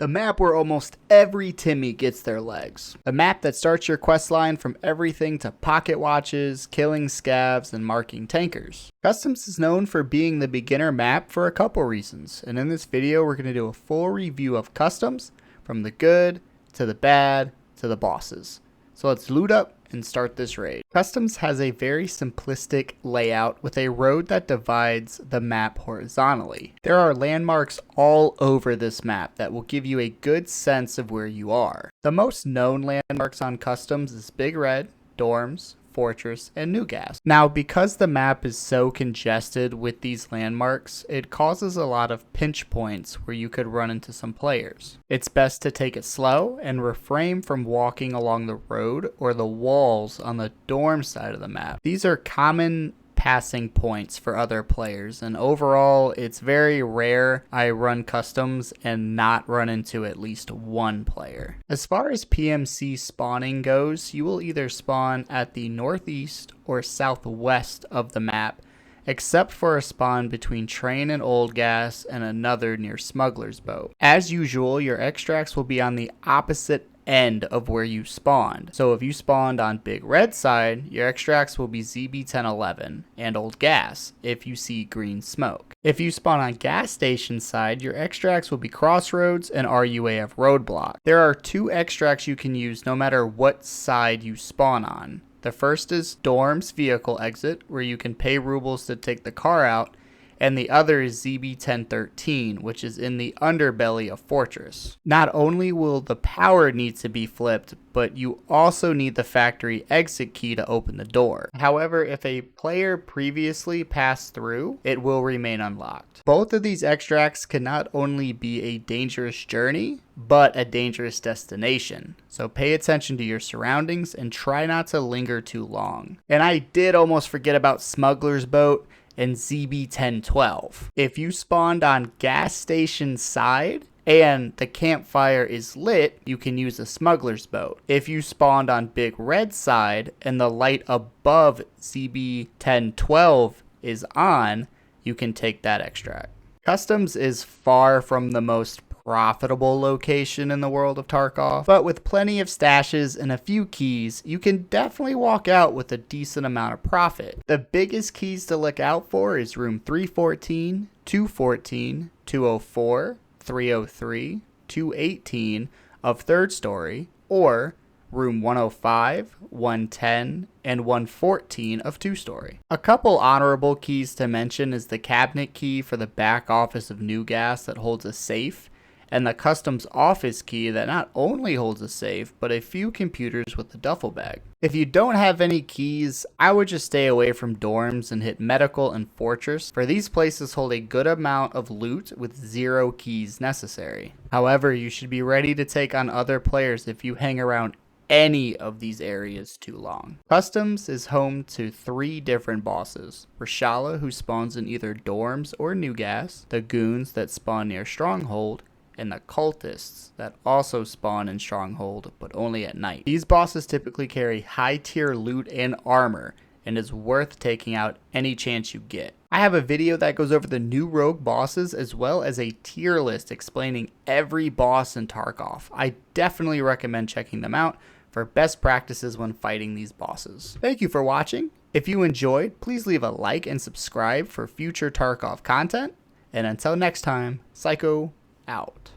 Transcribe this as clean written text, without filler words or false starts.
The map where almost every Timmy gets their legs. A map that starts your questline from everything to pocket watches, killing scavs, and marking tankers. Customs is known for being the beginner map for a couple reasons, and in this video we're going to do a full review of Customs, from the good to the bad to the bosses. So let's loot up and start this raid. Customs has a very simplistic layout with a road that divides the map horizontally. There are landmarks all over this map that will give you a good sense of where you are. The most known landmarks on Customs is Big Red, Dorms, Fortress, and New Gas. Now, because the map is so congested with these landmarks, it causes a lot of pinch points where you could run into some players. It's best to take it slow and refrain from walking along the road or the walls on the dorm side of the map. These are common passing points for other players, and overall it's very rare I run Customs and not run into at least one player. As far as PMC spawning goes, you will either spawn at the northeast or southwest of the map, except for a spawn between Train and Old Gas and another near Smuggler's Boat. As usual, your extracts will be on the opposite end of where you spawned. So if you spawned on Big Red side, your extracts will be ZB1011 and Old Gas if you see green smoke. If you spawn on Gas Station side, your extracts will be Crossroads and RUAF Roadblock. There are two extracts you can use no matter what side you spawn on. The first is Dorm's Vehicle Exit, where you can pay rubles to take the car out, and the other is ZB1013, which is in the underbelly of Fortress. Not only will the power need to be flipped, but you also need the factory exit key to open the door. However, if a player previously passed through, it will remain unlocked. Both of these extracts can not only be a dangerous journey, but a dangerous destination. So pay attention to your surroundings and try not to linger too long. And I did almost forget about Smuggler's Boat and ZB1012. If you spawned on Gas Station side and the campfire is lit, you can use a Smuggler's Boat. If you spawned on Big Red side and the light above ZB1012 is on, you can take that extract. Customs is far from the most profitable location in the world of Tarkov, but with plenty of stashes and a few keys, you can definitely walk out with a decent amount of profit. The biggest keys to look out for is room 314, 214, 204, 303, 218 of third story, or room 105, 110, and 114 of 2-story. A couple honorable keys to mention is the cabinet key for the back office of New Gas that holds a safe, and the Customs office key that not only holds a safe, but a few computers with a duffel bag. If you don't have any keys, I would just stay away from Dorms and hit Medical and Fortress, for these places hold a good amount of loot with 0 keys necessary. However, you should be ready to take on other players if you hang around any of these areas too long. Customs is home to 3 different bosses: Reshala, who spawns in either Dorms or New Gas, the Goons that spawn near Stronghold, and the Cultists that also spawn in Stronghold, but only at night. These bosses typically carry high tier loot and armor, and is worth taking out any chance you get. I have a video that goes over the new rogue bosses as well as a tier list explaining every boss in Tarkov. I definitely recommend checking them out for best practices when fighting these bosses. Thank you for watching. If you enjoyed, please leave a like and subscribe for future Tarkov content. And until next time, Psycho out.